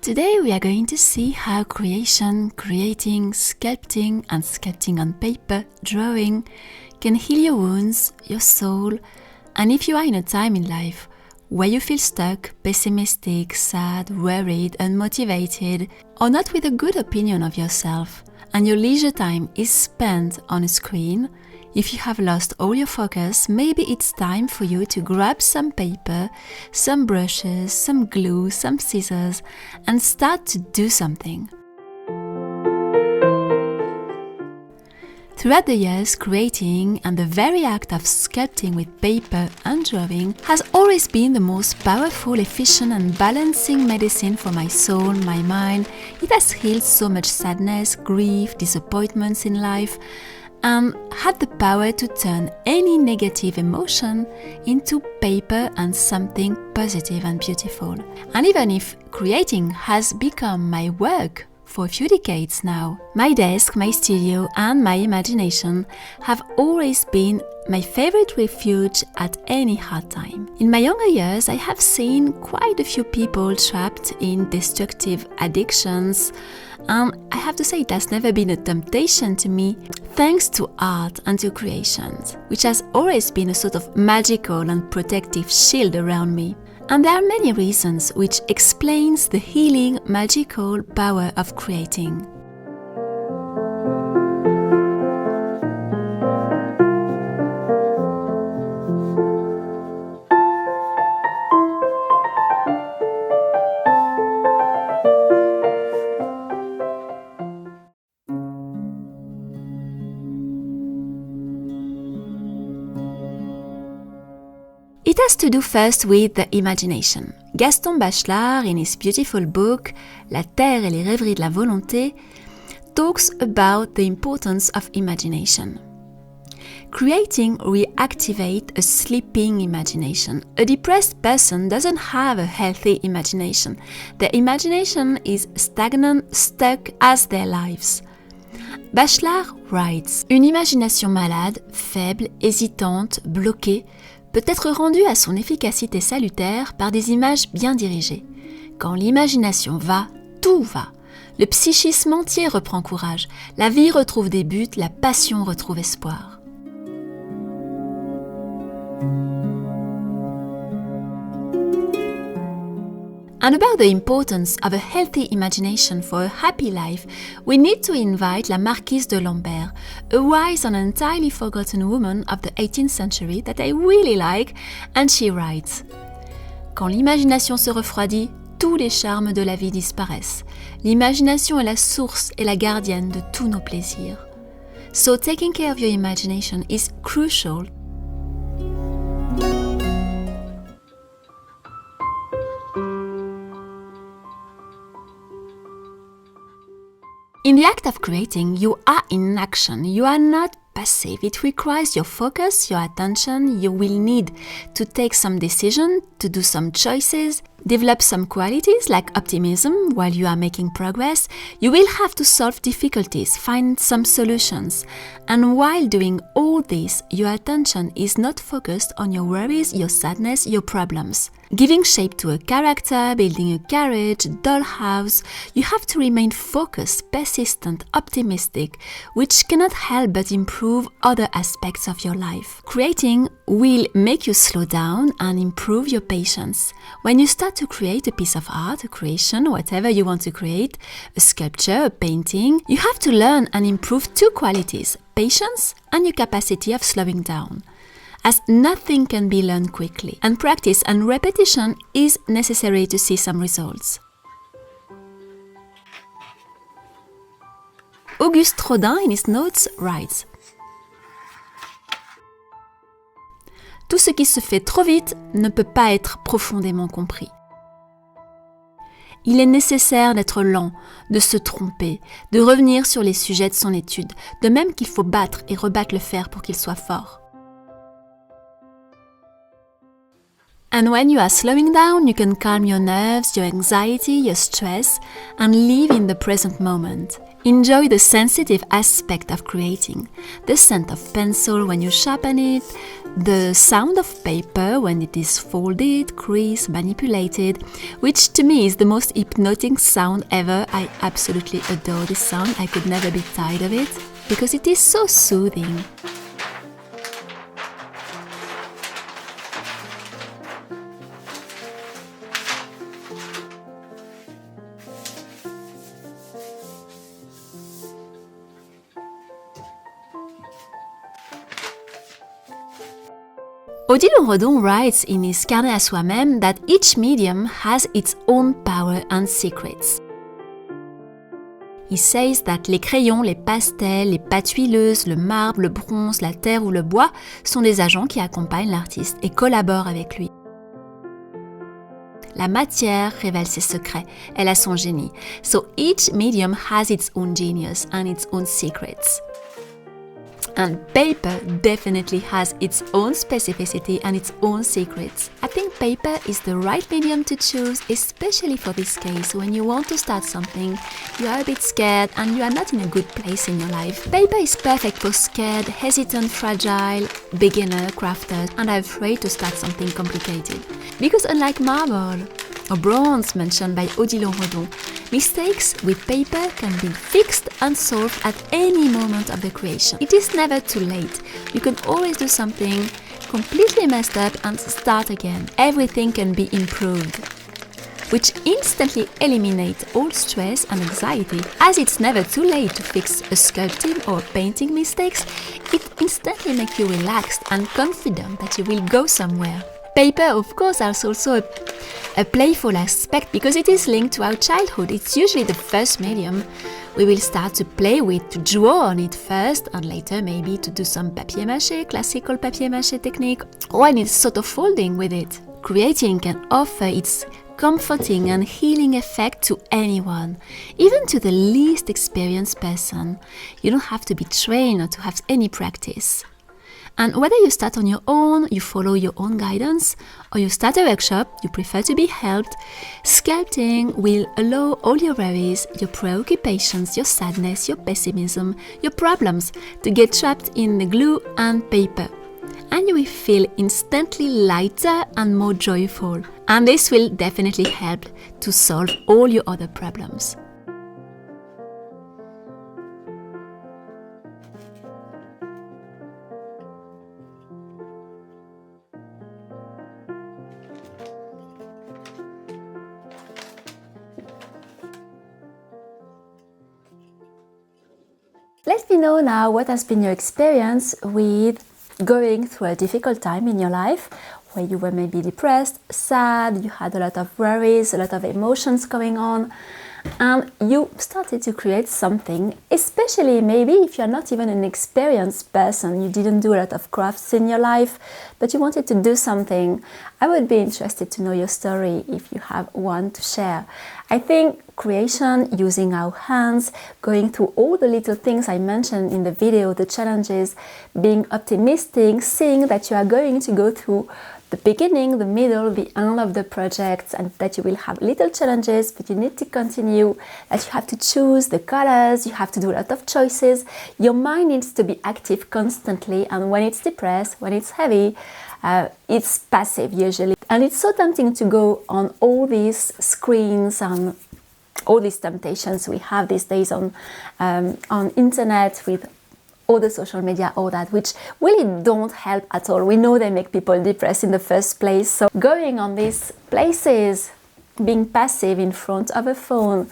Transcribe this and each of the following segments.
Today we are going to see how creation, creating, sculpting and sculpting on paper, drawing, can heal your wounds, your soul, and if you are in a time in life where you feel stuck, pessimistic, sad, worried, unmotivated, or not with a good opinion of yourself, and your leisure time is spent on a screen, if you have lost all your focus, maybe it's time for you to grab some paper, some brushes, some glue, some scissors, and start to do something. Throughout the years, creating and the very act of sculpting with paper and drawing has always been the most powerful, efficient and balancing medicine for my soul, my mind. It has healed so much sadness, grief, disappointments in life, and had the power to turn any negative emotion into paper and something positive and beautiful. And even if creating has become my work for a few decades now, my desk, my studio and my imagination have always been my favorite refuge at any hard time. In my younger years, I have seen quite a few people trapped in destructive addictions, and I have to say it has never been a temptation to me, thanks to art and to creations, which has always been a sort of magical and protective shield around me. And there are many reasons which explains the healing, magical power of creating. It has to do first with the imagination. Gaston Bachelard, in his beautiful book La Terre et les rêveries de la volonté, talks about the importance of imagination. Creating reactivates a sleeping imagination. A depressed person doesn't have a healthy imagination. Their imagination is stagnant, stuck as their lives. Bachelard writes: Une imagination malade, faible, hésitante, bloquée, peut être rendue à son efficacité salutaire par des images bien dirigées. Quand l'imagination va, tout va. Le psychisme entier reprend courage. La vie retrouve des buts, la passion retrouve espoir. And about the importance of a healthy imagination for a happy life, we need to invite la Marquise de Lambert, a wise and entirely forgotten woman of the 18th century that I really like, and she writes: Quand l'imagination se refroidit, tous les charmes de la vie disparaissent. L'imagination est la source et la gardienne de tous nos plaisirs. So taking care of your imagination is crucial. In the act of creating, you are in action. You are not passive. It requires your focus, your attention. You will need to take some decision, to do some choices, develop some qualities like optimism while you are making progress. You will have to solve difficulties, find some solutions. And while doing all this, your attention is not focused on your worries, your sadness, your problems. Giving shape to a character, building a carriage, a dollhouse, you have to remain focused, persistent, optimistic, which cannot help but improve other aspects of your life. Creating will make you slow down and improve your patience. When you start to create a piece of art, a creation, whatever you want to create, a sculpture, a painting, you have to learn and improve two qualities: patience and your capacity of slowing down. As nothing can be learned quickly, and practice and repetition is necessary to see some results. Auguste Rodin, in his notes, writes: Tout ce qui se fait trop vite ne peut pas être profondément compris. Il est nécessaire d'être lent, de se tromper, de revenir sur les sujets de son étude, de même qu'il faut battre et rebattre le fer pour qu'il soit fort. And when you are slowing down, you can calm your nerves, your anxiety, your stress, and live in the present moment. Enjoy the sensitive aspect of creating, the scent of pencil when you sharpen it, the sound of paper when it is folded, creased, manipulated, which to me is the most hypnotic sound ever. I absolutely adore this sound. I could never be tired of it because it is so soothing. Odilon Redon writes in his Carnet à soi-même that each medium has its own power and secrets. He says that les crayons, les pastels, les pâtes huileuses, le marbre, le bronze, la terre ou le bois sont des agents qui accompagnent l'artiste et collaborent avec lui. La matière révèle ses secrets, elle a son génie. So each medium has its own genius and its own secrets. And paper definitely has its own specificity and its own secrets. I think paper is the right medium to choose, especially for this case when you want to start something, you are a bit scared and you are not in a good place in your life. Paper is perfect for scared, hesitant, fragile, beginner, crafters, and are afraid to start something complicated. Because unlike marble or bronze mentioned by Odilon Redon, mistakes with paper can be fixed and solved at any moment of the creation. It is never too late. You can always do something completely messed up and start again. Everything can be improved, which instantly eliminates all stress and anxiety. As it's never too late to fix a sculpting or painting mistakes, it instantly makes you relaxed and confident that you will go somewhere. Paper, of course, has also a playful aspect because it is linked to our childhood. It's usually the first medium we will start to play with, to draw on it first, and later maybe to do some papier-mâché, classical papier-mâché technique, or in its sort of folding with it. Creating can offer its comforting and healing effect to anyone, even to the least experienced person. You don't have to be trained or to have any practice. And whether you start on your own, you follow your own guidance, or you start a workshop, you prefer to be helped, sculpting will allow all your worries, your preoccupations, your sadness, your pessimism, your problems to get trapped in the glue and paper. And you will feel instantly lighter and more joyful. And this will definitely help to solve all your other problems. Let me know now what has been your experience with going through a difficult time in your life, where you were maybe depressed, sad, you had a lot of worries, a lot of emotions going on, and you started to create something, especially maybe if you're not even an experienced person, you didn't do a lot of crafts in your life, but you wanted to do something. I would be interested to know your story if you have one to share. I think creation, using our hands, going through all the little things I mentioned in the video, the challenges, being optimistic, seeing that you are going to go through the beginning, the middle, the end of the project, and that you will have little challenges, but you need to continue, that you have to choose the colors, you have to do a lot of choices. Your mind needs to be active constantly, and when it's depressed, when it's heavy, it's passive usually. And it's so tempting to go on all these screens and all these temptations we have these days on internet with all the social media, all that, which really don't help at all. We know they make people depressed in the first place. So going on these places, being passive in front of a phone,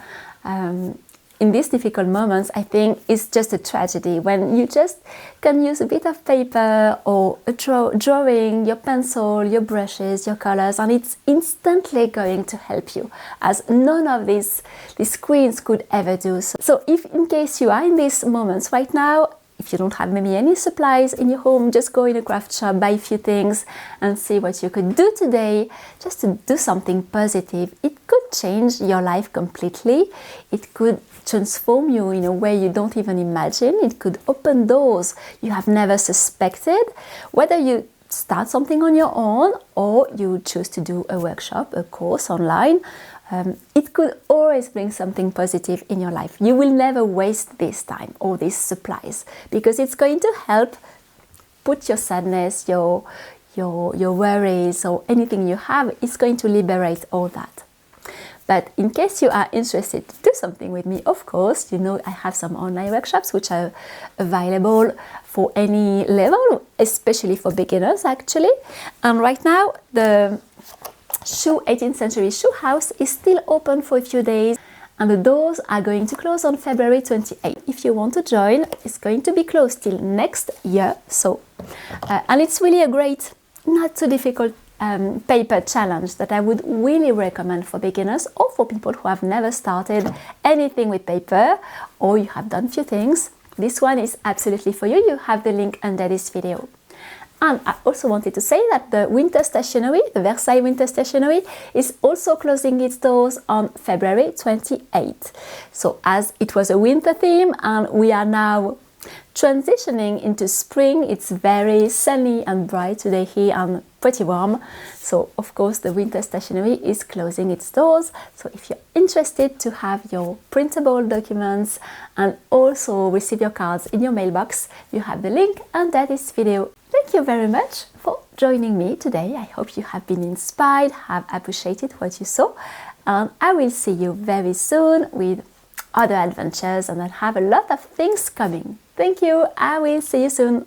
in these difficult moments, I think is just a tragedy. When you just can use a bit of paper or a drawing, your pencil, your brushes, your colors, and it's instantly going to help you, as none of these screens could ever do. So if in case you are in these moments right now, if you don't have maybe any supplies in your home, just go in a craft shop, buy a few things and see what you could do today just to do something positive. It could change your life completely. It could transform you in a way you don't even imagine. It could open doors you have never suspected. Whether you start something on your own, or you choose to do a workshop, a course online. It could always bring something positive in your life. You will never waste this time or these supplies, because it's going to help put your sadness, your worries, or anything you have. It's going to liberate all that. But in case you are interested to do something with me, of course, you know I have some online workshops which are available for any level, especially for beginners actually. And right now the 18th century shoe house is still open for a few days, and the doors are going to close on February 28th. If you want to join, it's going to be closed till next year. So, and it's really a great, not too difficult paper challenge that I would really recommend for beginners or for people who have never started anything with paper, or you have done few things. This one is absolutely for you. You have the link under this video. And I also wanted to say that the winter stationery, the Versailles winter stationery, is also closing its doors on February 28th. So as it was a winter theme and we are now transitioning into spring, it's very sunny and bright today here and pretty warm. So of course the winter stationery is closing its doors. So if you're interested to have your printable documents and also receive your cards in your mailbox, you have the link under this video. Thank you very much for joining me today. I hope you have been inspired, have appreciated what you saw, and I will see you very soon with other adventures, and I'll have a lot of things coming. Thank you. I will see you soon.